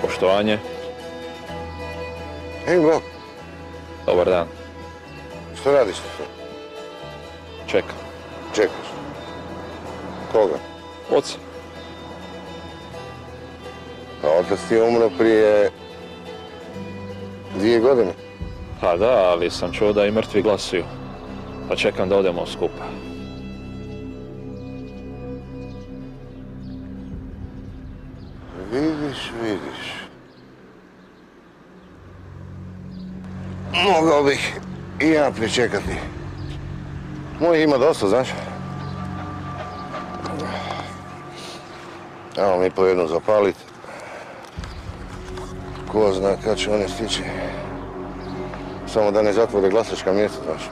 Poštovanje. Hej, bro, Dobar dan. što radiš tu? Čekam. Čekaš. Koga? Oca. Pa otac ti je umro prije 2 godine. Pa da, ali sam čuo da i mrtvi glasuju. Pa čekam da odemo skupa. Vidiš. Mogao bih i ja pričekati. Moj ima dosta, znaš. Evo mi po jednu zapalit. Ko zna kad će oni stići. Samo da ne zatvore glasačka mjesta, znaš.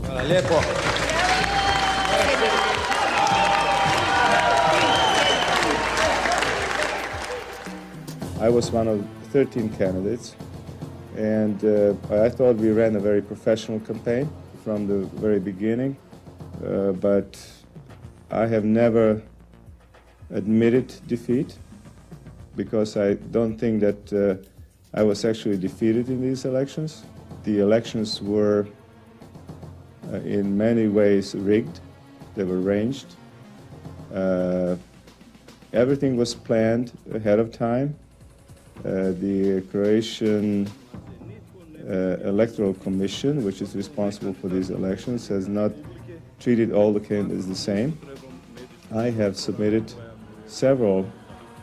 Hvala lijepo. I was one of 13 candidates, and I thought we ran a very professional campaign from the very beginning, but I have never admitted defeat because I don't think that I was actually defeated in these elections. The elections were in many ways rigged. They were arranged. Everything was planned ahead of time. The Croatian Electoral Commission, which is responsible for these elections, has not treated all the candidates the same. I have submitted several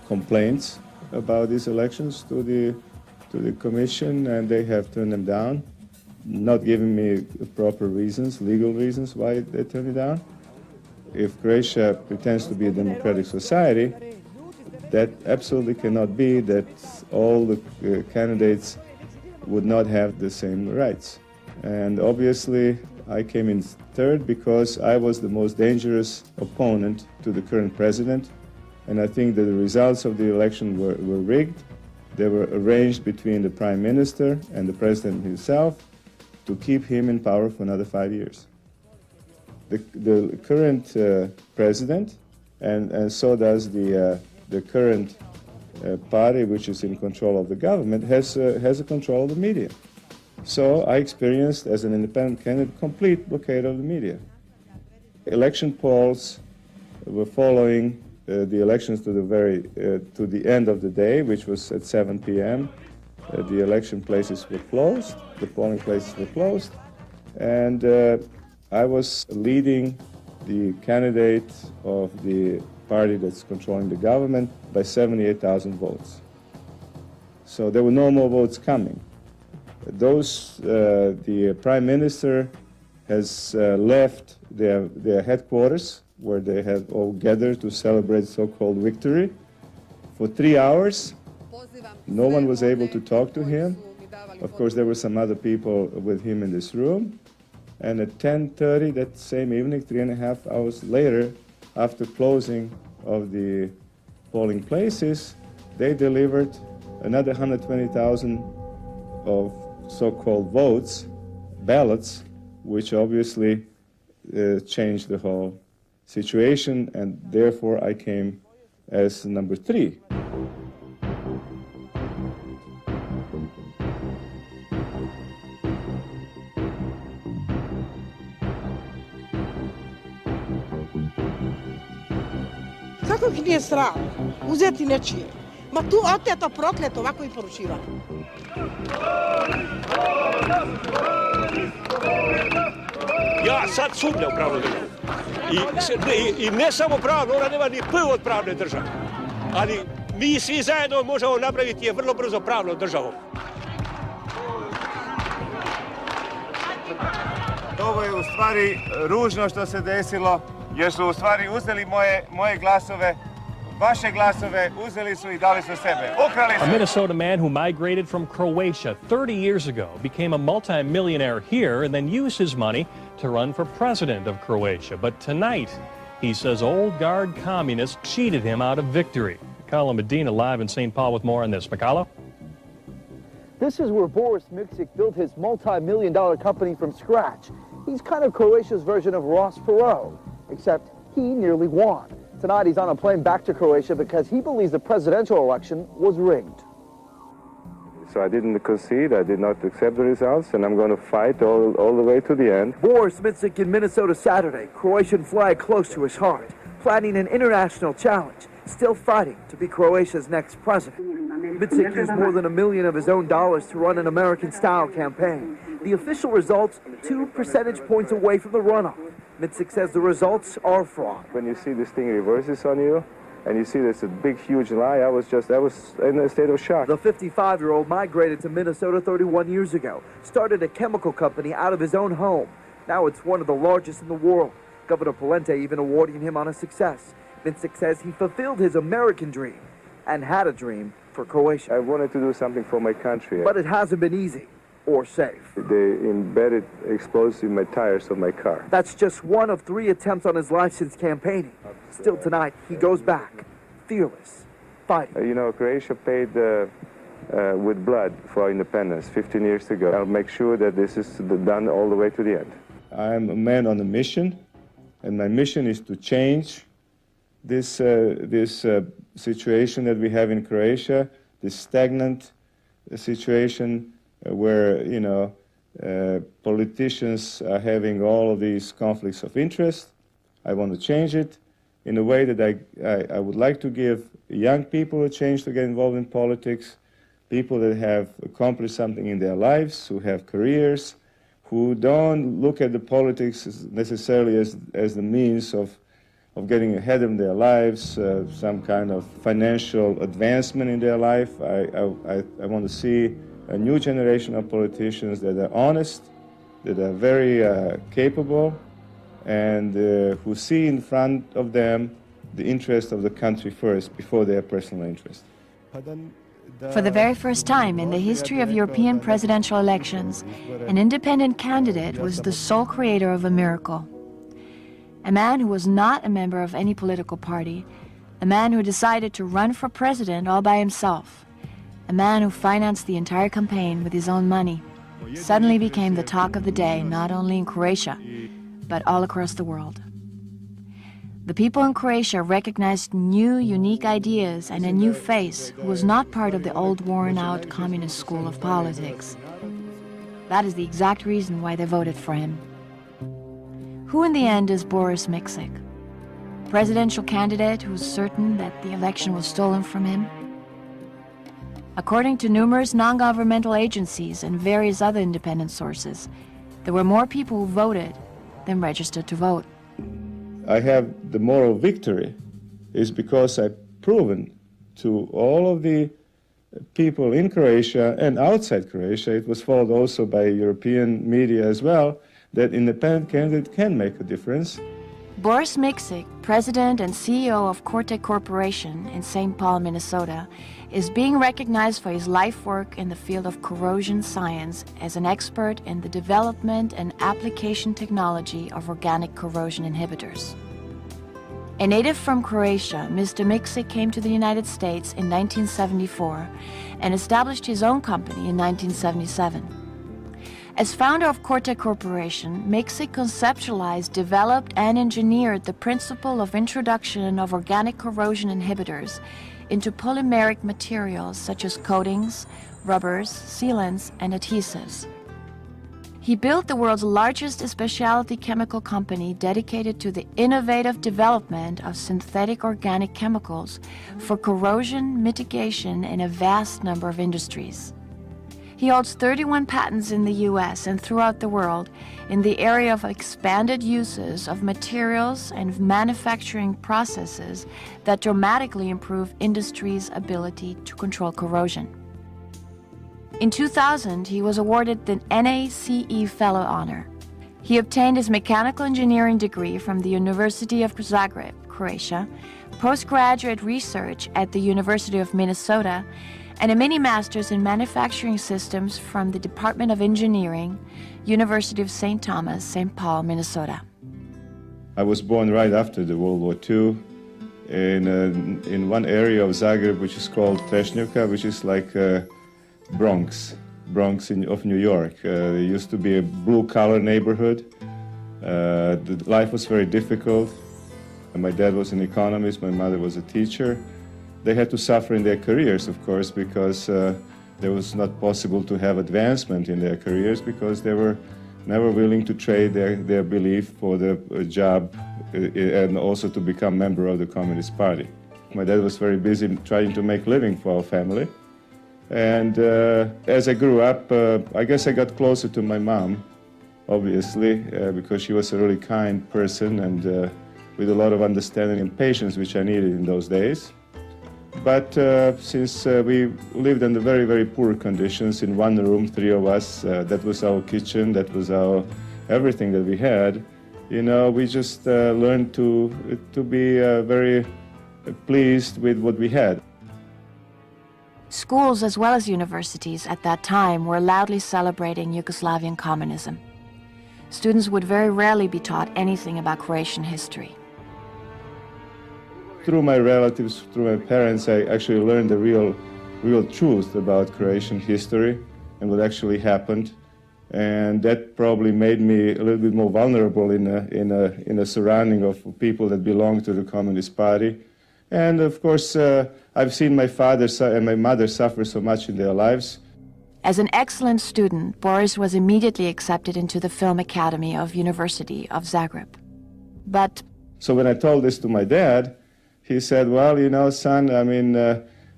complaints about these elections to the commission, and they have turned them down, not giving me proper reasons, legal reasons why they turned it down. If Croatia pretends to be a democratic society, that absolutely cannot be that all the candidates would not have the same rights. And obviously, I came in third because I was the most dangerous opponent to the current president. And I think that the results of the election were rigged. They were arranged between the prime minister and the president himself to keep him in power for another 5 years. The current president, and so does the current party which is in control of the government, has a control of the media. So I experienced, as an independent candidate, complete blockade of the media. Election polls were following the elections to the end of the day, which was at 7 p.m. The election places were closed, the polling places were closed, and I was leading the candidate of the party that's controlling the government by 78,000 votes. So there were no more votes coming. The prime minister has left their headquarters, where they have all gathered to celebrate so-called victory. For 3 hours, no one was able to talk to him. Of course, there were some other people with him in this room. And at 10:30 that same evening, 3.5 hours later, after closing of the polling places, they delivered another 120,000 of so-called votes, ballots, which obviously changed the whole situation, and therefore I came as number 3. Kako ih nije strah uzeti nečije? Ma tu oteto, prokleto, ovako i poručiva. Ja sad sumnjam u pravnu državu. I ne samo pravnu, ona nema ni P od pravne države. Ali mi svi zajedno možemo napraviti je vrlo brzo pravnu državu. Ovo je u stvari ružno što se desilo, jer su u stvari uzeli moje glasove Vaše glasove uzeli su I dali su sebe. Ukrali A su. Minnesota man who migrated from Croatia 30 years ago became a multimillionaire here and then used his money to run for president of Croatia. But tonight, he says old guard communists cheated him out of victory. Mikhailo Medina live in St. Paul with more on this. Mikhailo? This is where Boris Mikcik built his multi-million-dollar company from scratch. He's kind of Croatia's version of Ross Perot, except he nearly won. Tonight he's on a plane back to Croatia because he believes the presidential election was rigged. So I didn't concede, I did not accept the results, and I'm going to fight all the way to the end. Boris Mikcik in Minnesota Saturday, Croatian flag close to his heart, planning an international challenge, still fighting to be Croatia's next president. Mikcik used more than $1 million of his own dollars to run an American-style campaign. The official results, 2 percentage points away from the runoff. Mikcik says the results are fraud. When you see this thing reverses on you, and you see this a big, huge lie, I was in a state of shock. The 55-year-old migrated to Minnesota 31 years ago, started a chemical company out of his own home. Now it's one of the largest in the world. Governor Pawlenty even awarding him on a success. Mikcik says he fulfilled his American dream and had a dream for Croatia. I wanted to do something for my country. But it hasn't been easy or safe. They embedded explosives in my tires of my car. That's just one of 3 attempts on his life since campaigning. Still tonight, he goes back, fearless, fighting. You know, Croatia paid with blood for our independence 15 years ago. I'll make sure that this is done all the way to the end. I'm a man on a mission, and my mission is to change this situation that we have in Croatia, this stagnant situation where, you know, politicians are having all of these conflicts of interest. I want to change it in a way that I would like to give young people a chance to get involved in politics, people that have accomplished something in their lives, who have careers, who don't look at the politics necessarily as the means of getting ahead in their lives, some kind of financial advancement in their life. I want to see a new generation of politicians that are honest, that are very capable, and who see in front of them the interest of the country first, before their personal interest. For the very first time in the history of European presidential elections, an independent candidate was the sole creator of a miracle. A man who was not a member of any political party, a man who decided to run for president all by himself, a man who financed the entire campaign with his own money, suddenly became the talk of the day, not only in Croatia, but all across the world. The people in Croatia recognized new, unique ideas and a new face who was not part of the old, worn-out communist school of politics. That is the exact reason why they voted for him. Who in the end is Boris Mikcik? Presidential candidate who was certain that the election was stolen from him? According to numerous non-governmental agencies and various other independent sources, there were more people who voted than registered to vote. I have the moral victory is because I've proven to all of the people in Croatia and outside Croatia, it was followed also by European media as well, that independent candidate can make a difference. Boris Mikcik, president and CEO of Cortec Corporation in St. Paul, Minnesota, is being recognized for his life work in the field of corrosion science as an expert in the development and application technology of organic corrosion inhibitors. A native from Croatia, Mr. Mikcik came to the United States in 1974 and established his own company in 1977. As founder of Cortec Corporation, Mikcik conceptualized, developed, and engineered the principle of introduction of organic corrosion inhibitors into polymeric materials such as coatings, rubbers, sealants, and adhesives. He built the world's largest specialty chemical company dedicated to the innovative development of synthetic organic chemicals for corrosion mitigation in a vast number of industries. He holds 31 patents in the US and throughout the world in the area of expanded uses of materials and manufacturing processes that dramatically improve industry's ability to control corrosion. In 2000, he was awarded the NACE Fellow Honor. He obtained his mechanical engineering degree from the University of Zagreb, Croatia, postgraduate research at the University of Minnesota, and a mini-master's in manufacturing systems from the Department of Engineering, University of St. Thomas, St. Paul, Minnesota. I was born right after the World War II in one area of Zagreb which is called Trešnjevka, which is like Bronx of New York. It used to be a blue-collar neighborhood. The life was very difficult. My dad was an economist, my mother was a teacher. They had to suffer in their careers, of course, because it was not possible to have advancement in their careers because they were never willing to trade their belief for the job and also to become member of the Communist Party. My dad was very busy trying to make a living for our family. And as I grew up, I guess I got closer to my mom, obviously, because she was a really kind person and with a lot of understanding and patience, which I needed in those days. But since we lived under very, very poor conditions, in one room, 3 of us, that was our kitchen, that was our everything that we had, you know, we just learned to be very pleased with what we had. Schools as well as universities at that time were loudly celebrating Yugoslavian communism. Students would very rarely be taught anything about Croatian history. Through my relatives, through my parents, I actually learned the real truth about Croatian history and what actually happened. And that probably made me a little bit more vulnerable in a surrounding of people that belonged to the Communist Party. And of course, I've seen my father and my mother suffer so much in their lives. As an excellent student, Boris was immediately accepted into the Film Academy of University of Zagreb. But so when I told this to my dad, he said, well, you know, son, I mean,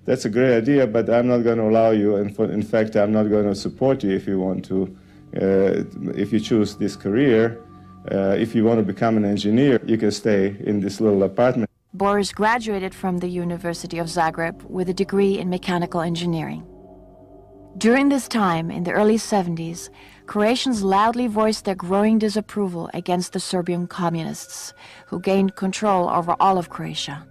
that's a great idea, but I'm not going to allow you. And in fact, I'm not going to support you if you want to, if you choose this career. If you want to become an engineer, you can stay in this little apartment. Boris graduated from the University of Zagreb with a degree in mechanical engineering. During this time, in the early 70s, Croatians loudly voiced their growing disapproval against the Serbian communists, who gained control over all of Croatia.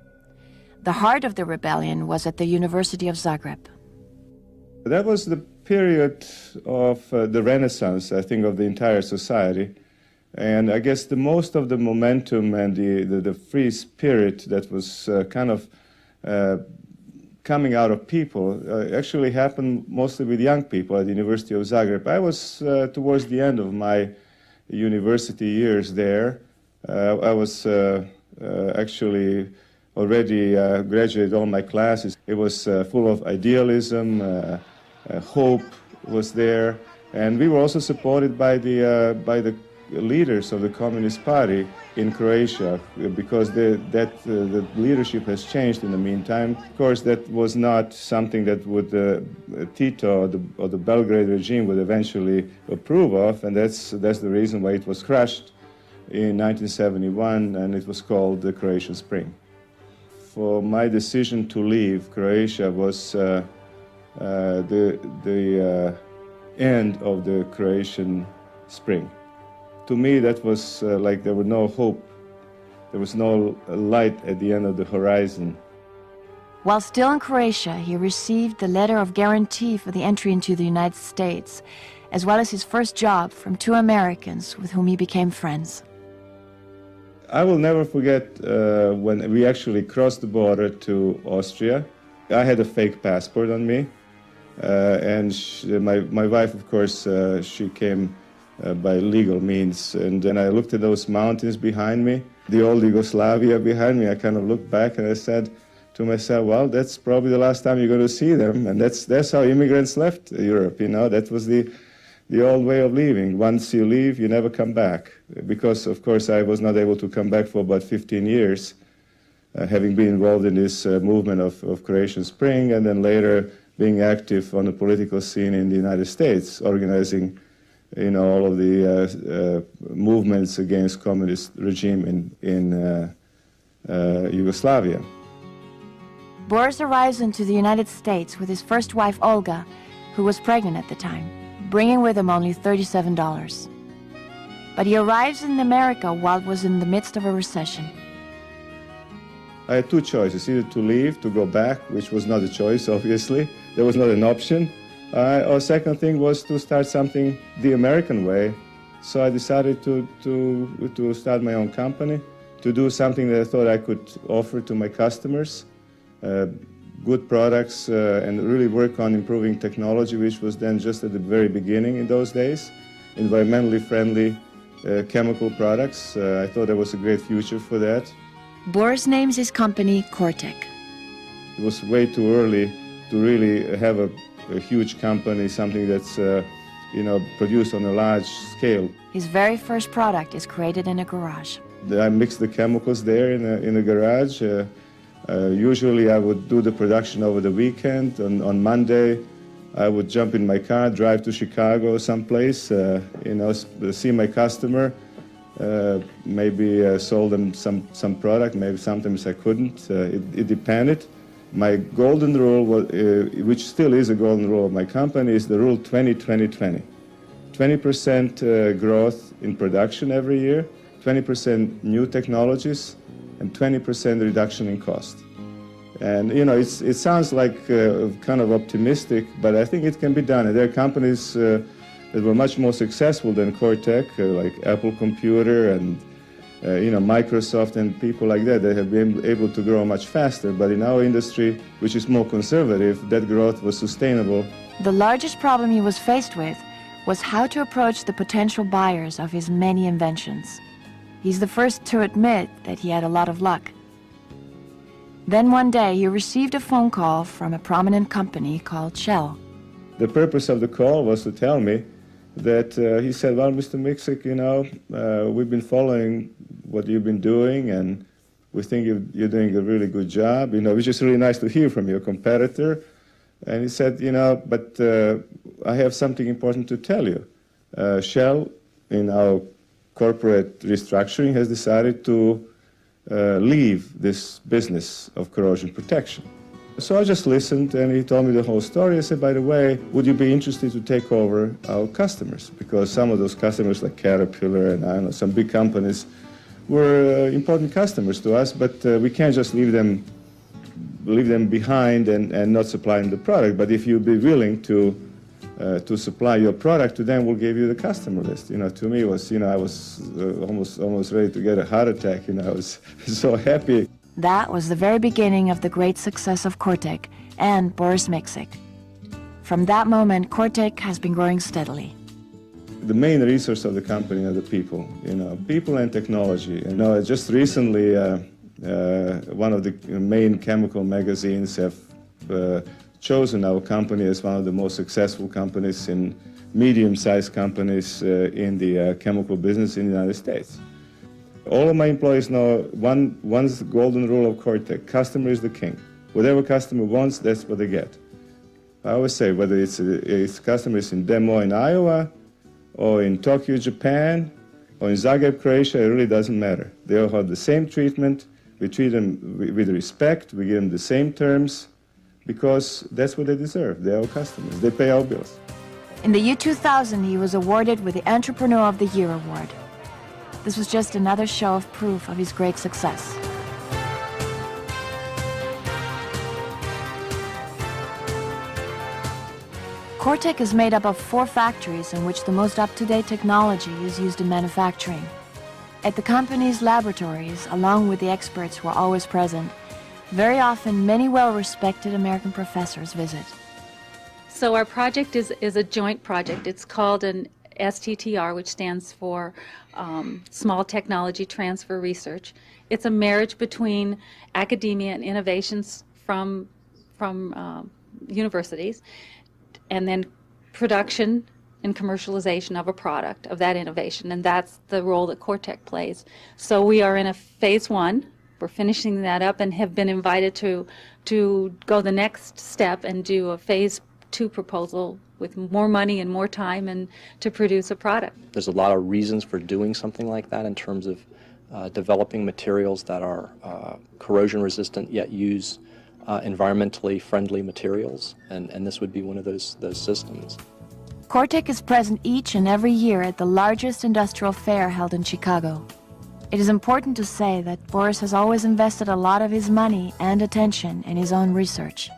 The heart of the rebellion was at the University of Zagreb. That was the period of the Renaissance, I think, of the entire society. And I guess the most of the momentum and the free spirit that was kind of coming out of people actually happened mostly with young people at the University of Zagreb. I was towards the end of my university years there. I was actually already graduated all my classes. It was full of idealism, hope was there, and we were also supported by the leaders of the Communist Party in Croatia, because the leadership has changed in the meantime. Of course, that was not something that would Tito or the Belgrade regime would eventually approve of, and that's the reason why it was crushed in 1971, and it was called the Croatian Spring. For my decision to leave Croatia was the end of the Croatian Spring. To me, that was like there was no hope. There was no light at the end of the horizon. While still in Croatia, he received the letter of guarantee for the entry into the United States, as well as his first job from 2 Americans with whom he became friends. I will never forget when we actually crossed the border to Austria. I had a fake passport on me, and my wife, of course, she came by legal means. And then I looked at those mountains behind me, the old Yugoslavia behind me. I kind of looked back and I said to myself, well, that's probably the last time you're going to see them. And that's how immigrants left Europe, you know. That was the old way of leaving. Once you leave, you never come back. Because, of course, I was not able to come back for about 15 years, having been involved in this movement of Croatian Spring, and then later being active on the political scene in the United States, organizing all of the movements against communist regime in Yugoslavia. Boris arrives into the United States with his first wife, Olga, who was pregnant at the time, bringing with him only $37. But he arrives in America while it was in the midst of a recession. I had two choices, either to leave, to go back, which was not a choice, obviously. There was not an option. Or second thing was to start something the American way. So I decided to start my own company, to do something that I thought I could offer to my customers, good products, and really work on improving technology, which was then just at the very beginning in those days. Environmentally friendly chemical products. I thought there was a great future for that. Boris names his company Cortec. It was way too early to really have a huge company, something that's produced on a large scale. His very first product is created in a garage. I mixed the chemicals there in a garage. Usually I would do the production over the weekend. On Monday, I would jump in my car, drive to Chicago someplace, see my customer, maybe sold them some product, maybe sometimes I couldn't. It depended. My golden rule, which still is a golden rule of my company, is the rule 20-20-20. 20% growth in production every year, 20% new technologies, and 20% reduction in cost. And it sounds like kind of optimistic, but I think it can be done. And there are companies that were much more successful than Cortec, like Apple Computer and Microsoft and people like that have been able to grow much faster. But in our industry, which is more conservative, that growth was sustainable. The largest problem he was faced with was how to approach the potential buyers of his many inventions. He's the first to admit that he had a lot of luck. Then one day he received a phone call from a prominent company called Shell. The purpose of the call was to tell me that he said, well, Mr. Miksik, we've been following what you've been doing, and we think you're doing a really good job, which is really nice to hear from your competitor. And he said, but I have something important to tell you. Shell, in our corporate restructuring, has decided to leave this business of corrosion protection. So I just listened, and he told me the whole story. I said, by the way, would you be interested to take over our customers? Because some of those customers, like Caterpillar and I don't know, some big companies, were important customers to us, but we can't just leave them behind and not supply them the product. But if you'd be willing to supply your product to them, we'll give you the customer list. To me, it was, I was almost ready to get a heart attack. I was so happy. That was the very beginning of the great success of Cortec and Boris Miksik. From that moment, Cortec has been growing steadily. The main resource of the company are the people, people and technology. Just recently, one of the main chemical magazines have chosen our company as one of the most successful companies in medium-sized companies in the chemical business in the United States. All of my employees know one's golden rule of Cortec: customer is the king. Whatever customer wants, that's what they get. I always say, whether it's customers in Des Moines, Iowa, or in Tokyo, Japan, or in Zagreb, Croatia, it really doesn't matter. They all have the same treatment. We treat them with respect. We give them the same terms, because that's what they deserve. They're our customers. They pay our bills. In the year 2000, he was awarded with the Entrepreneur of the Year award. This was just another show of proof of his great success. Cortec is made up of 4 factories in which the most up-to-date technology is used in manufacturing. At the company's laboratories, along with the experts who are always present, very often many well-respected American professors visit. So our project is a joint project. It's called an STTR, which stands for Small Technology Transfer Research. It's a marriage between academia and innovations from universities, and then production and commercialization of a product, of that innovation, and that's the role that Cortec plays. So we are in a phase 1. We're finishing that up and have been invited to go the next step and do a phase 2 proposal with more money and more time and to produce a product. There's a lot of reasons for doing something like that in terms of developing materials that are corrosion resistant yet use environmentally friendly materials, and this would be one of those systems. Cortec is present each and every year at the largest industrial fair held in Chicago. It is important to say that Boris has always invested a lot of his money and attention in his own research.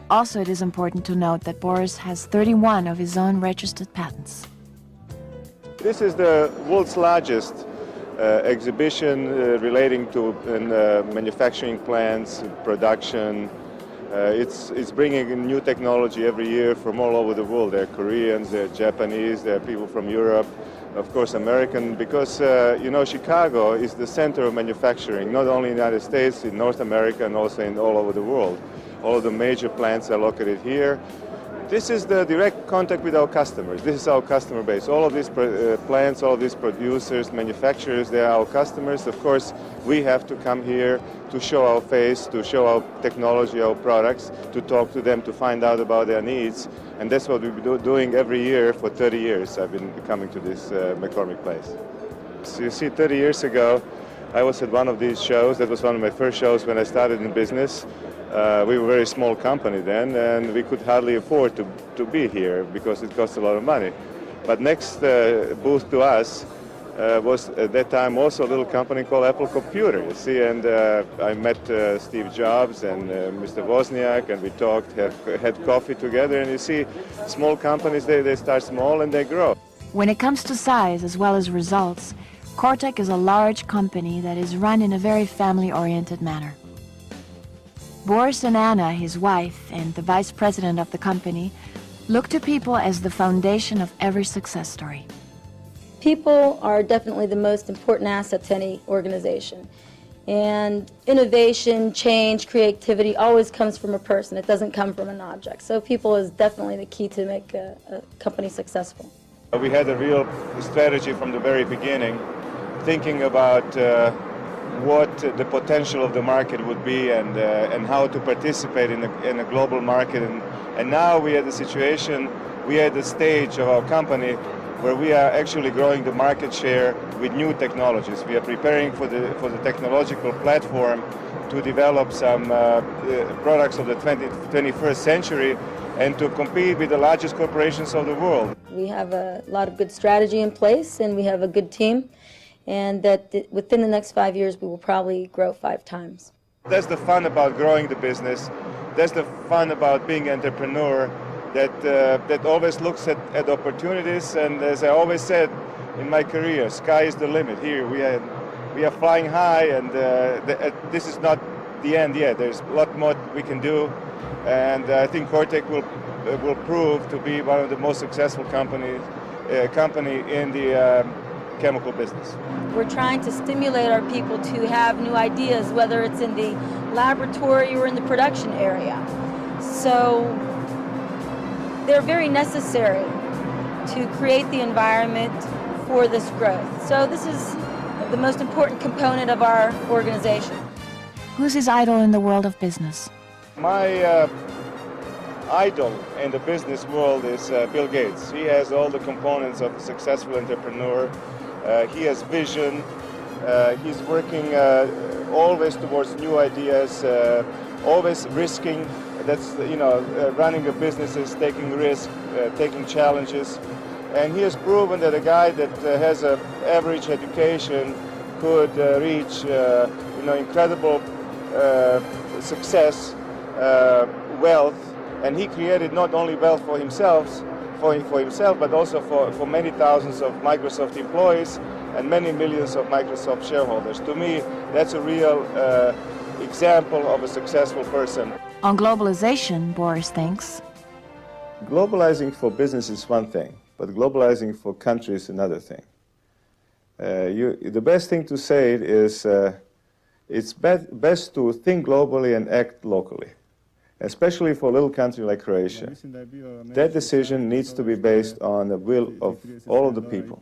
Also, it is important to note that Boris has 31 of his own registered patents. This is the world's largest exhibition relating to manufacturing plants, production. It's bringing in new technology every year from all over the world. There are Koreans, there are Japanese, there are people from Europe, of course American, because you know, Chicago is the center of manufacturing, not only in the United States, in North America, and also in all over the world. All of the major plants are located here. This is the direct contact with our customers. This is our customer base. All of these plants, all of these producers, manufacturers, they are our customers. Of course, we have to come here to show our face, to show our technology, our products, to talk to them, to find out about their needs. And that's what we've been doing every year for 30 years. I've been coming to this McCormick Place. So you see, 30 years ago, I was at one of these shows. That was one of my first shows when I started in business. We were a very small company then, and we could hardly afford to be here because it cost a lot of money. But next booth to us was at that time also a little company called Apple Computer, you see, and I met Steve Jobs and Mr. Wozniak, and we talked, had coffee together, and you see, small companies, they start small and they grow. When it comes to size as well as results, Cortec is a large company that is run in a very family-oriented manner. Boris and Anna, his wife, and the vice president of the company, look to people as the foundation of every success story. People are definitely the most important asset to any organization. And innovation, change, creativity always comes from a person. It doesn't come from an object. So people is definitely the key to make a company successful. We had a real strategy from the very beginning, thinking about what the potential of the market would be and how to participate in a global market. And now we are at the situation, we are at the stage of our company where we are actually growing the market share with new technologies. We are preparing for the technological platform to develop some products of the 21st century and to compete with the largest corporations of the world. We have a lot of good strategy in place, and we have a good team, and that within the next 5 years we will probably grow 5 times. That's the fun about growing the business. That's the fun about being an entrepreneur that always looks at opportunities, and as I always said in my career, sky is the limit. Here we are flying high, and this is not the end yet. There's a lot more we can do, and I think Cortec will prove to be one of the most successful company in the chemical business. We're trying to stimulate our people to have new ideas, whether it's in the laboratory or in the production area. So they're very necessary to create the environment for this growth. So this is the most important component of our organization. Who's his idol in the world of business? My idol in the business world is Bill Gates. He has all the components of a successful entrepreneur. He has vision. He's working always towards new ideas, always risking. That's, running a business is taking risks, taking challenges. And he has proven that a guy that has an average education could reach, incredible success, wealth. And he created not only wealth for himself, but also for many thousands of Microsoft employees and many millions of Microsoft shareholders. To me, that's a real example of a successful person. On globalization, Boris thinks, globalizing for business is one thing, but globalizing for countries is another thing. The best thing to say is it's best to think globally and act locally, especially for a little country like Croatia. That decision needs to be based on the will of all of the people.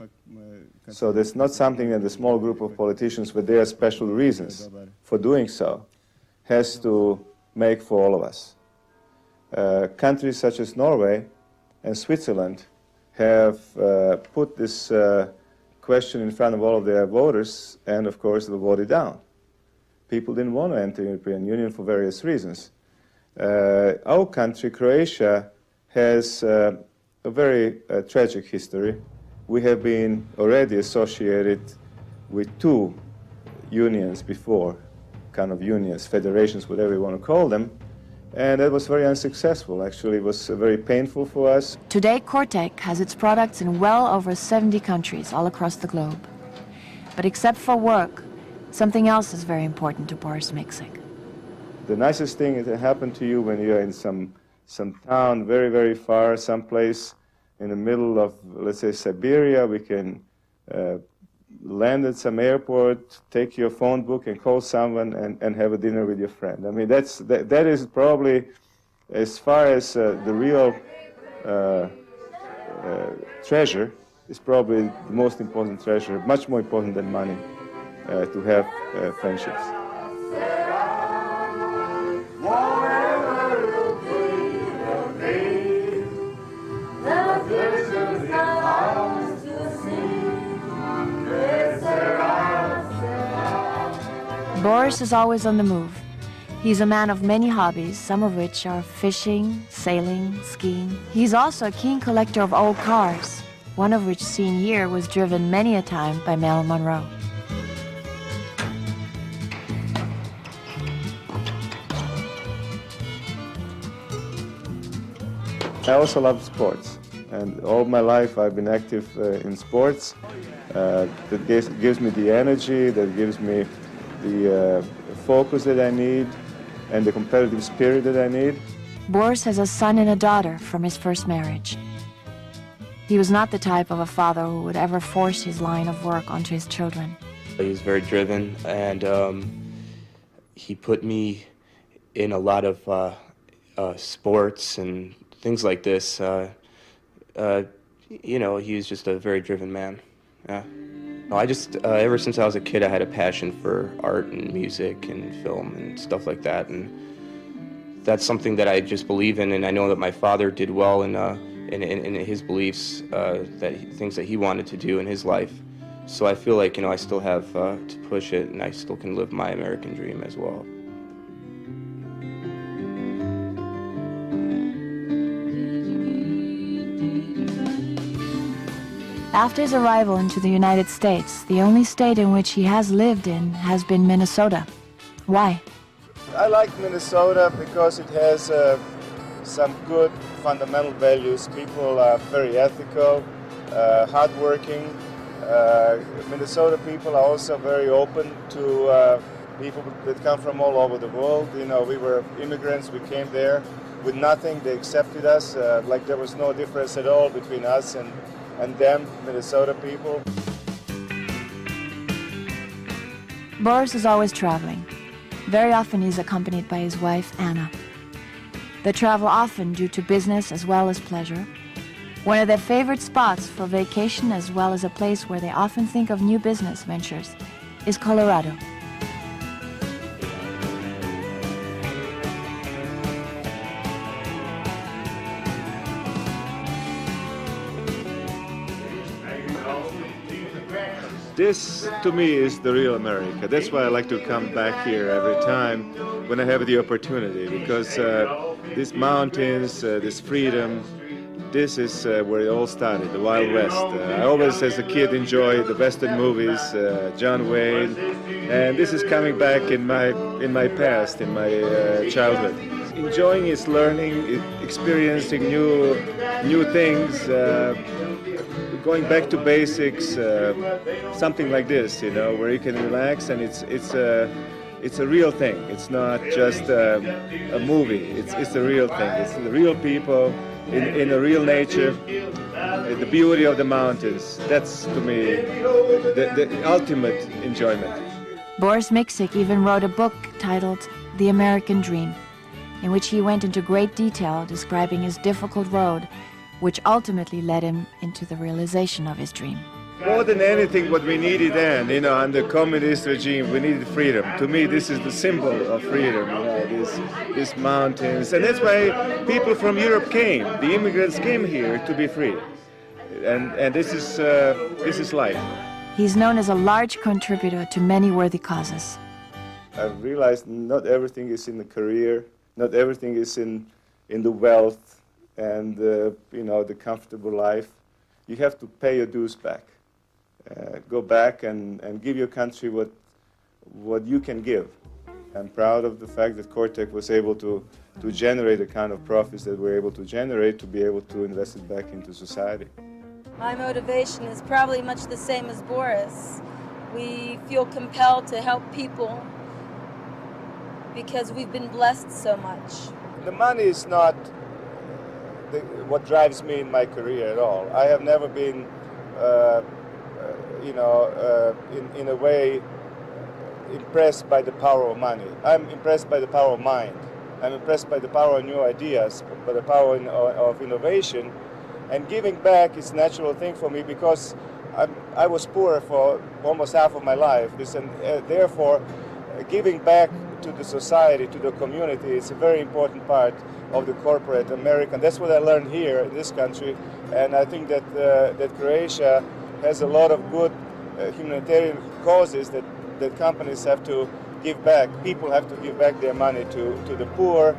So that's not something that a small group of politicians with their special reasons for doing so has to make for all of us. Countries such as Norway and Switzerland have put this question in front of all of their voters, and of course they voted down. People didn't want to enter the European Union for various reasons. Our country, Croatia, has a very tragic history. We have been already associated with 2 unions before, kind of unions, federations, whatever you want to call them, and that was very unsuccessful. Actually, it was very painful for us. Today, Cortec has its products in well over 70 countries all across the globe. But except for work, something else is very important to Boris Miksik. The nicest thing that happened to you when you're in some town very, very far, someplace in the middle of, let's say, Siberia, we can land at some airport, take your phone book and call someone and have a dinner with your friend. I mean, that is probably, as far as the real treasure, is probably the most important treasure, much more important than money, to have friendships. Boris is always on the move. He's a man of many hobbies, some of which are fishing, sailing, skiing. He's also a keen collector of old cars, one of which seen here was driven many a time by Marilyn Monroe. I also love sports, and all my life I've been active in sports. That gives me the energy, that gives me the focus that I need, and the competitive spirit that I need. Boris has a son and a daughter from his first marriage. He was not the type of a father who would ever force his line of work onto his children. He was very driven, and he put me in a lot of sports and things like this. You know, he was just a very driven man. Yeah. No, I just, ever since I was a kid, I had a passion for art and music and film and stuff like that. And that's something that I just believe in, and I know that my father did well in his beliefs, things that he wanted to do in his life. So I feel like, you know, I still have to push it, and I still can live my American dream as well. After his arrival into the United States, the only state in which he has lived in has been Minnesota. Why? I like Minnesota because it has some good fundamental values. People are very ethical, hardworking. Minnesota people are also very open to people that come from all over the world. You know, we were immigrants, we came there with nothing, they accepted us, like there was no difference at all between us and them, Minnesota people. Boris is always traveling. Very often he's accompanied by his wife, Anna. They travel often due to business as well as pleasure. One of their favorite spots for vacation, as well as a place where they often think of new business ventures, is Colorado. This, to me, is the real America. That's why I like to come back here every time when I have the opportunity, because these mountains, this freedom, this is where it all started, the Wild West. I always, as a kid, enjoyed the Western movies, John Wayne, and this is coming back in my past, in my childhood. Enjoying is learning, experiencing new things, going back to basics, something like this, you know, where you can relax, and it's a real thing. It's not just a movie. It's a real thing. It's the real people in a real nature. The beauty of the mountains. That's, to me, the ultimate enjoyment. Boris Miksik even wrote a book titled The American Dream, in which he went into great detail describing his difficult road, which ultimately led him into the realization of his dream. More than anything, what we needed then, you know, under communist regime, we needed freedom. To me, this is the symbol of freedom, you know, these mountains. And that's why people from Europe came. The immigrants came here to be free. And this is life. He's known as a large contributor to many worthy causes. I've realized not everything is in the career, not everything is in the wealth and you know, the comfortable life. You have to pay your dues back. go back and give your country what you can give. I'm proud of the fact that Cortec was able to generate the kind of profits that we're able to generate, to be able to invest it back into society. My motivation is probably much the same as Boris. We feel compelled to help people because we've been blessed so much. The money is not what drives me in my career at all. I have never been, in a way, impressed by the power of money. I'm impressed by the power of mind. I'm impressed by the power of new ideas, by the power of innovation. And giving back is a natural thing for me because I was poor for almost half of my life. Therefore, giving back to the society, to the community, is a very important part of the corporate American. That's what I learned here in this country. And I think that Croatia has a lot of good humanitarian causes that companies have to give back. People have to give back their money to the poor,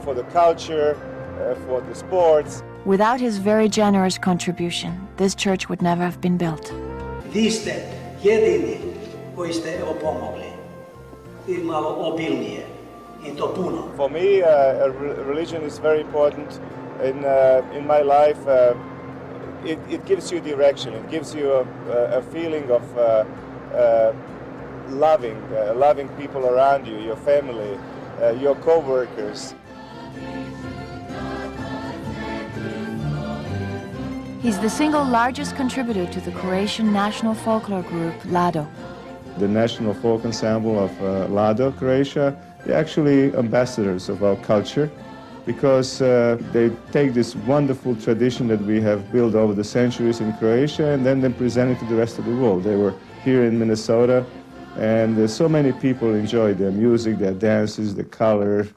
for the culture, for the sports. Without his very generous contribution, this church would never have been built. Vi ste jedini koji ste evo pomogli. I malo obilnije. I to puno. For me, religion is very important in my life. It gives you direction. It gives you a feeling of loving people around you, your family, your co-workers. He's the single largest contributor to the Croatian national folklore group, Lado. The National Folk Ensemble of Lado, Croatia, they're actually ambassadors of our culture because they take this wonderful tradition that we have built over the centuries in Croatia and then they present it to the rest of the world. They were here in Minnesota, and so many people enjoy their music, their dances, the color,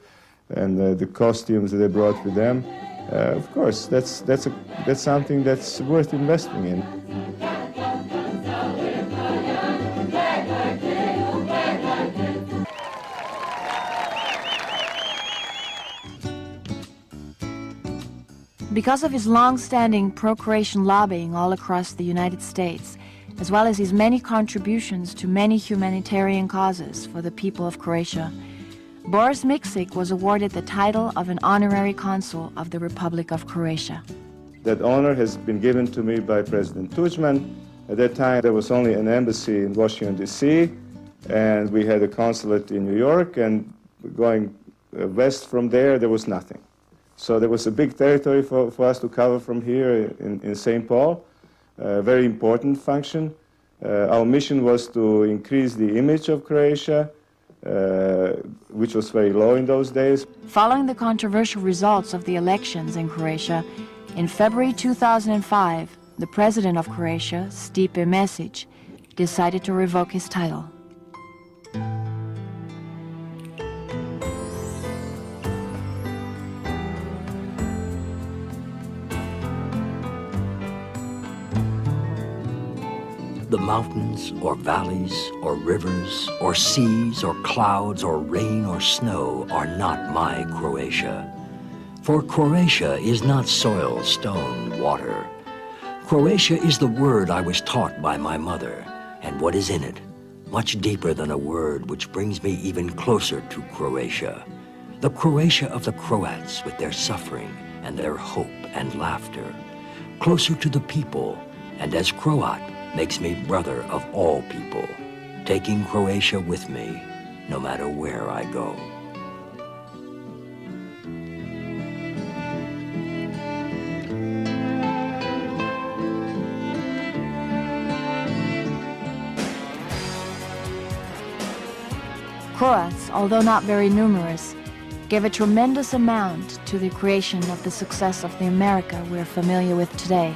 and the costumes that they brought with them. Of course, that's something that's worth investing in. Because of his long-standing pro-Croatian lobbying all across the United States, as well as his many contributions to many humanitarian causes for the people of Croatia, Boris Mikšić was awarded the title of an honorary consul of the Republic of Croatia. That honor has been given to me by President Tuđman. At that time, there was only an embassy in Washington, D.C., and we had a consulate in New York, and going west from there was nothing. So there was a big territory for us to cover from here in St. Paul, a very important function. Our mission was to increase the image of Croatia, which was very low in those days. Following the controversial results of the elections in Croatia, in February 2005, the president of Croatia, Stipe Mesić, decided to revoke his title. The mountains, or valleys, or rivers, or seas, or clouds, or rain, or snow are not my Croatia. For Croatia is not soil, stone, water. Croatia is the word I was taught by my mother, and what is in it, much deeper than a word which brings me even closer to Croatia. The Croatia of the Croats with their suffering and their hope and laughter. Closer to the people, and as Croat, makes me brother of all people, taking Croatia with me, no matter where I go. Croats, although not very numerous, gave a tremendous amount to the creation of the success of the America we're familiar with today.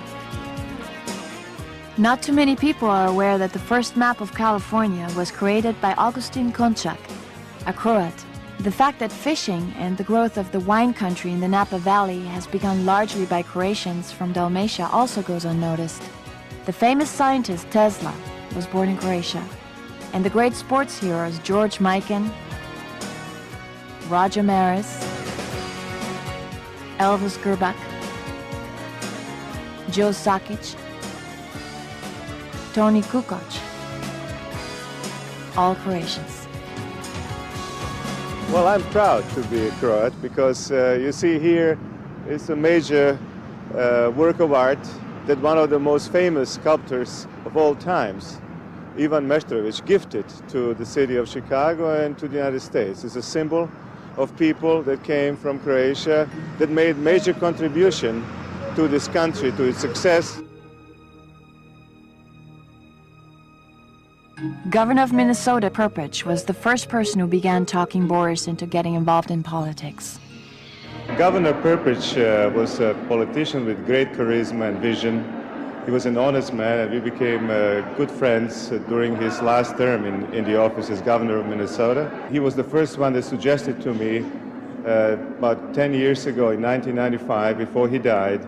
Not too many people are aware that the first map of California was created by Augustin Končak, a Croat. The fact that fishing and the growth of the wine country in the Napa Valley has begun largely by Croatians from Dalmatia also goes unnoticed. The famous scientist Tesla was born in Croatia, and the great sports heroes George Mikan, Roger Maris, Elvis Grbac, Joe Sakic, Tony Kukoc. All Croatians. Well, I'm proud to be a Croat because you see here it's a major work of art that one of the most famous sculptors of all times, Ivan Meštrović, gifted to the city of Chicago and to the United States. It's a symbol of people that came from Croatia that made major contribution to this country, to its success. Governor of Minnesota, Perpich, was the first person who began talking Boris into getting involved in politics. Governor Perpich was a politician with great charisma and vision. He was an honest man, and we became good friends during his last term in the office as governor of Minnesota. He was the first one that suggested to me about 10 years ago, in 1995, before he died,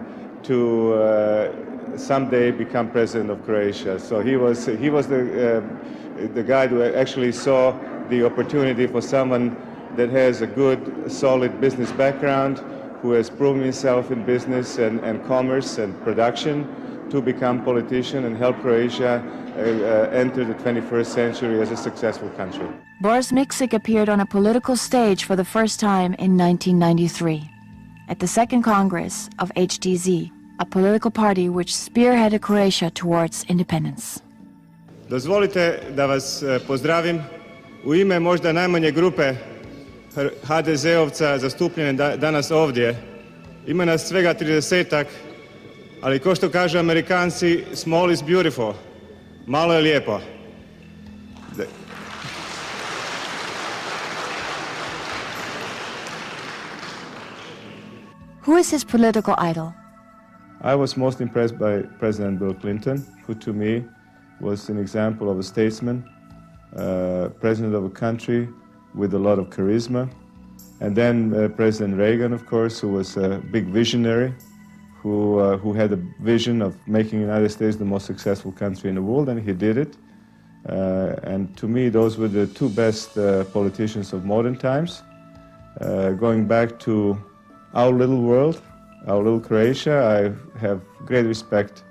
to someday become president of Croatia. So he was the guy who actually saw the opportunity for someone that has a good, solid business background, who has proven himself in business and commerce and production, to become politician and help Croatia enter the 21st century as a successful country. Boris Mikšić appeared on a political stage for the first time in 1993 at the Second Congress of HDZ, a political party which spearheaded Croatia towards independence. Dozvolite da vas pozdravim u ime možda najmanje grupe HDZ-ovca zastupljene danas ovdje. Ima nas svega 30-ak, ali ko što kažu Amerikanci, small is beautiful. Malo je lijepo. Who is his political idol? I was most impressed by President Bill Clinton, who to me was an example of a statesman, president of a country with a lot of charisma. And then President Reagan, of course, who was a big visionary, who had a vision of making the United States the most successful country in the world, and he did it. And to me, those were the two best politicians of modern times. Going back to our little world, our little Croatia, I have great respect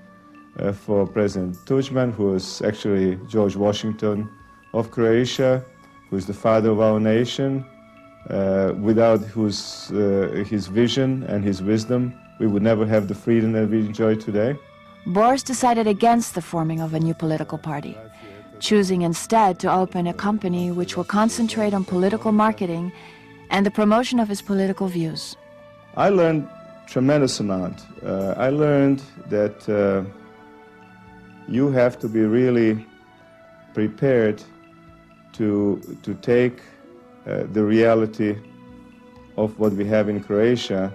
for President Tuđman, who is actually George Washington of Croatia, who is the father of our nation. Without his vision and his wisdom, we would never have the freedom that we enjoy today. Boris decided against the forming of a new political party, choosing instead to open a company which will concentrate on political marketing and the promotion of his political views. I learned tremendous amount. I learned that you have to be really prepared to take the reality of what we have in Croatia,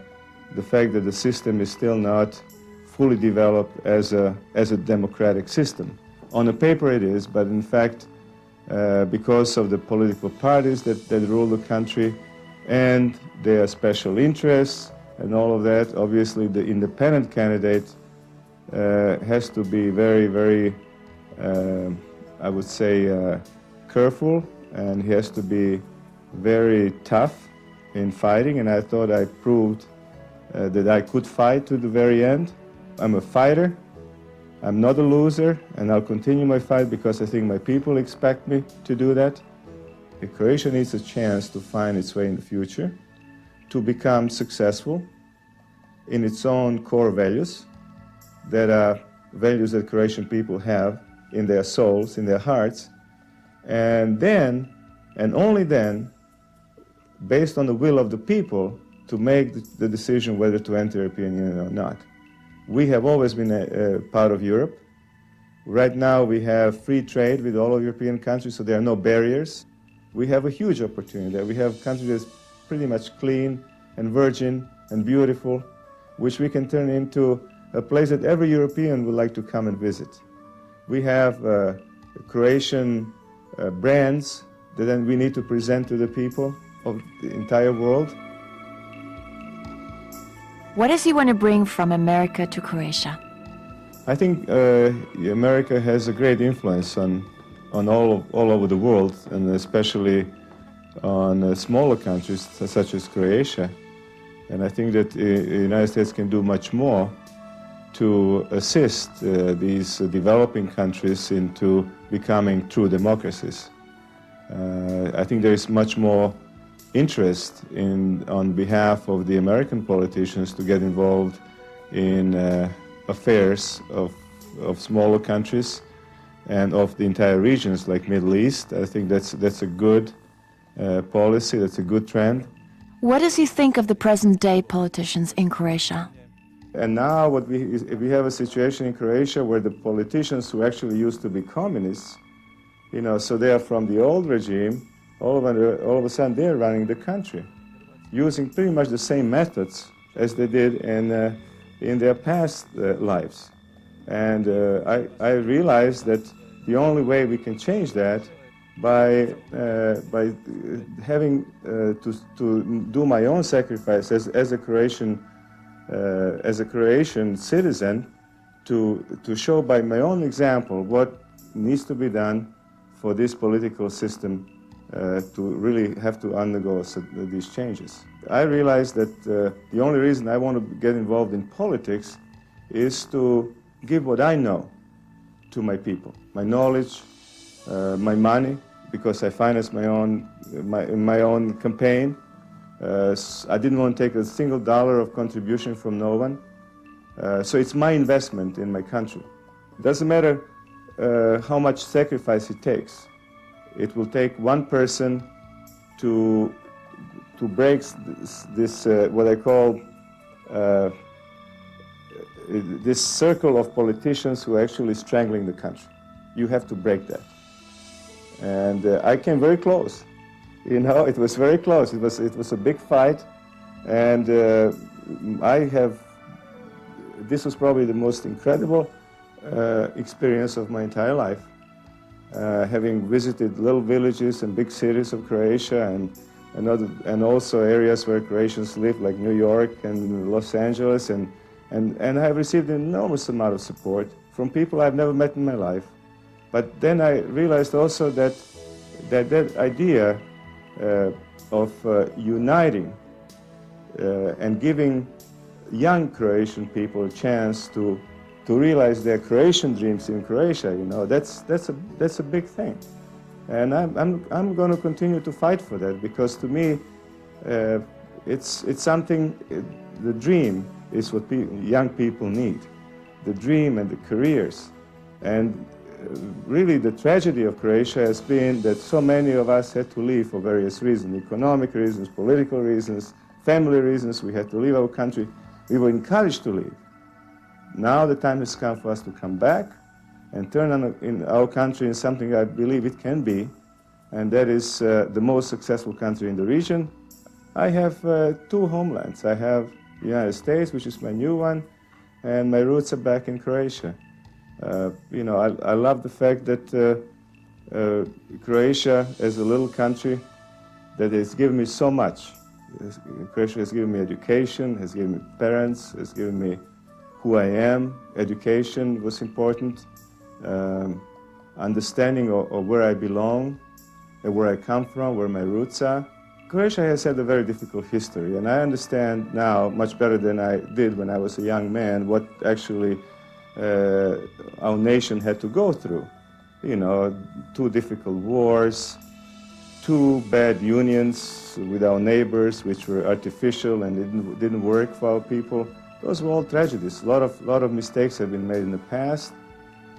the fact that the system is still not fully developed as a democratic system. On the paper it is, but in fact, because of the political parties that rule the country and their special interests and all of that, obviously the independent candidate has to be very, very, I would say, careful, and he has to be very tough in fighting, and I thought I proved that I could fight to the very end. I'm a fighter, I'm not a loser, and I'll continue my fight because I think my people expect me to do that. Croatia needs a chance to find its way in the future, to become successful in its own core values, that are values that Croatian people have in their souls, in their hearts, and then, and only then, based on the will of the people, to make the decision whether to enter the European Union or not. We have always been a part of Europe. Right now we have free trade with all of European countries, so there are no barriers. We have a huge opportunity there. We have countries that's pretty much clean and virgin and beautiful, which we can turn into a place that every European would like to come and visit. We have Croatian brands that then we need to present to the people of the entire world. What does he want to bring from America to Croatia? I think America has a great influence on all over the world, and especially on smaller countries such as Croatia. And I think that the United States can do much more to assist these developing countries into becoming true democracies. I think there is much more interest on behalf of the American politicians to get involved in affairs of smaller countries and of the entire regions like Middle East. I think that's a good policy, that's a good trend. What does he think of the present-day politicians in Croatia? And now we have a situation in Croatia where the politicians who actually used to be communists, so they are from the old regime, all of a sudden they're running the country, using pretty much the same methods as they did in their past lives. And I realized that the only way we can change that by having to do my own sacrifice as a Croatian citizen, to show by my own example what needs to be done for this political system to really have to undergo these changes. I realized that the only reason I want to get involved in politics is to give what I know to my people, my knowledge, my money, because I financed my own campaign. I didn't want to take a single dollar of contribution from no one. So it's my investment in my country. It doesn't matter how much sacrifice it takes. It will take one person to break this what I call this circle of politicians who are actually strangling the country. You have to break that. And I came very close. It was very close. It was a big fight, and this was probably the most incredible experience of my entire life. Having visited little villages and big cities of Croatia, and also areas where Croatians live, like New York and Los Angeles, and I've received an enormous amount of support from people I've never met in my life. But then I realized also that idea of uniting and giving young Croatian people a chance to realize their Croatian dreams in Croatia, that's a big thing. And I'm going to continue to fight for that, because to me it's something. The dream is what young people need, the dream and the careers. And really the tragedy of Croatia has been that so many of us had to leave for various reasons, economic reasons, political reasons, family reasons. We had to leave our country. We were encouraged to leave. Now the time has come for us to come back and turn in our country in something I believe it can be, and that is the most successful country in the region. I have two homelands. I have the United States, which is my new one, and my roots are back in Croatia. I love the fact that Croatia, as a little country, that has given me so much. Croatia has given me education, has given me parents, has given me who I am. Education was important. Understanding of where I belong, and where I come from, where my roots are. Croatia has had a very difficult history, and I understand now much better than I did when I was a young man what actually our nation had to go through. 2 difficult wars, 2 bad unions with our neighbors, which were artificial and didn't work for our people. Those were all tragedies. A lot of mistakes have been made in the past.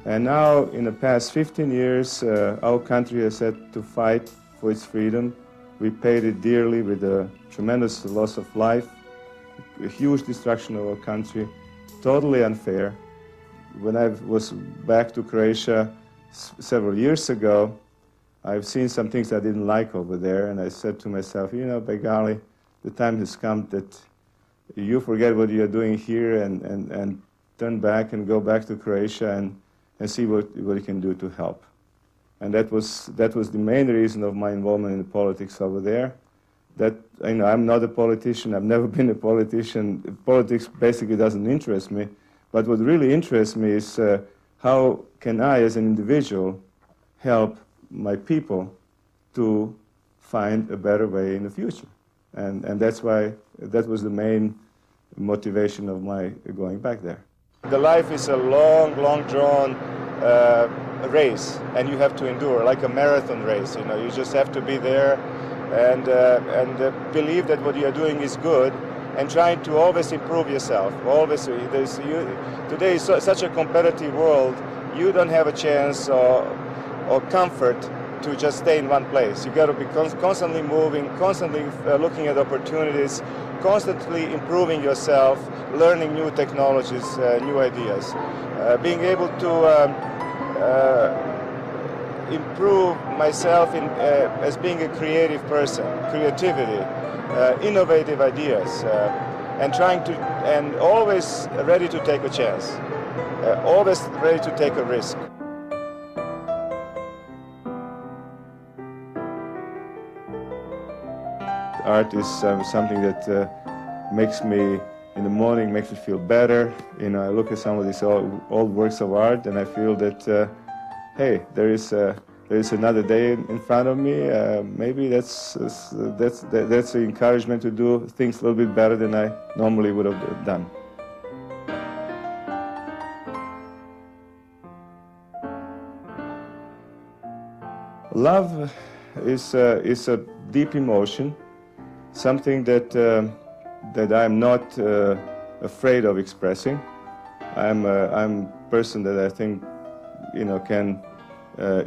And now, in the past 15 years, our country has had to fight for its freedom. We paid it dearly with a tremendous loss of life, a huge destruction of our country, totally unfair. When I was back to Croatia several years ago, I've seen some things I didn't like over there, and I said to myself, by golly, the time has come that you forget what you're doing here and turn back and go back to Croatia and see what you can do to help. And that was the main reason of my involvement in politics over there. That I'm not a politician. I've never been a politician. Politics basically doesn't interest me. But what really interests me is how can I, as an individual, help my people to find a better way in the future. And that's why that was the main motivation of my going back there. The life is a long, drawn race, and you have to endure, like a marathon race. You know, you just have to be there and believe that what you are doing is good, and trying to always improve yourself. Always, today is such a competitive world. You don't have a chance or comfort to just stay in one place. You got to be constantly moving, constantly looking at opportunities, constantly improving yourself, learning new technologies, new ideas. Being able to improve myself as being a creative person, creativity, innovative ideas, and always ready to take a chance, always ready to take a risk. Art is something that makes me, in the morning, makes me feel better. You know, I look at some of these old works of art, and I feel that, hey, there is another day in front of me. Maybe that's the encouragement to do things a little bit better than I normally would have done. Love is a deep emotion, something that I'm not afraid of expressing. I'm a person that I think, you know, can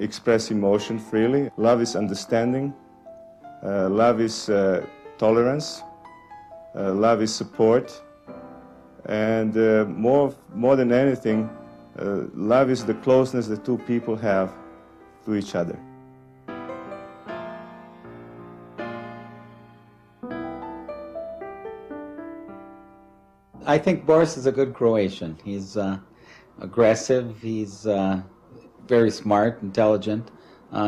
express emotion freely. Love is understanding. Love is tolerance. Love is support. And more than anything, love is the closeness that two people have to each other. I think Boris is a good Croatian. He's aggressive, he's very smart, intelligent.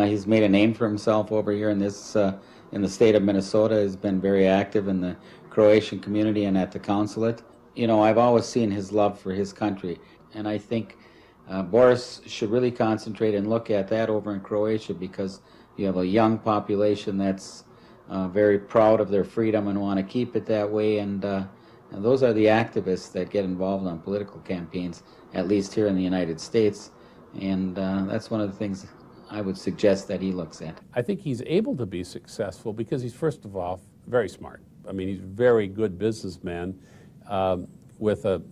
He's made a name for himself over here in the state of Minnesota. He's been very active in the Croatian community and at the consulate. You know, I've always seen his love for his country, and I think Boris should really concentrate and look at that over in Croatia, because you have a young population that's very proud of their freedom and want to keep it that way, and those are the activists that get involved on political campaigns, at least here in the United States. And that's one of the things I would suggest that he looks at. I think he's able to be successful because he's, first of all, very smart. I mean, he's a very good businessman with a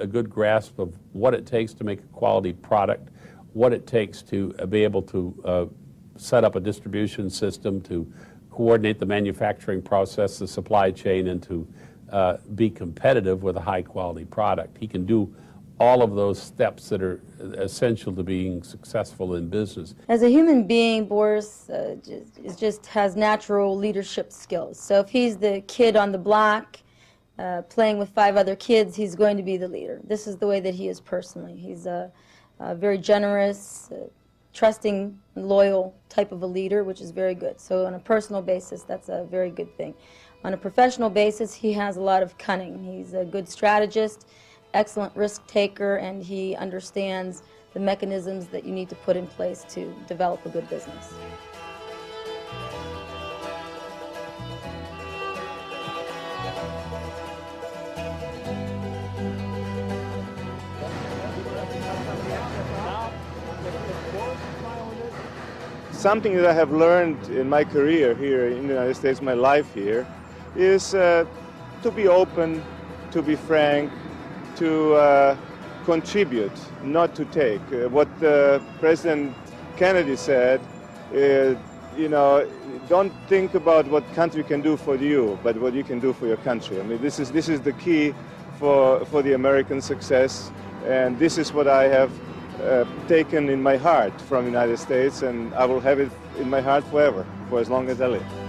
good grasp of what it takes to make a quality product, what it takes to be able to set up a distribution system, to coordinate the manufacturing process, the supply chain, and to be competitive with a high-quality product. He can do all of those steps that are essential to being successful in business. As a human being, Boris just has natural leadership skills. So if he's the kid on the block playing with 5 other kids, he's going to be the leader. This is the way that he is personally. He's a very generous, trusting, loyal type of a leader, which is very good. So on a personal basis, that's a very good thing. On a professional basis, he has a lot of cunning. He's a good strategist, excellent risk taker, and he understands the mechanisms that you need to put in place to develop a good business. Something that I have learned in my career here in the United States, my life here, is to be open, to be frank, to contribute, not to take. What President Kennedy said, you know, don't think about what country can do for you, but what you can do for your country. I mean, this is the key for the American success, and this is what I have taken in my heart from the United States, and I will have it in my heart forever, for as long as I live.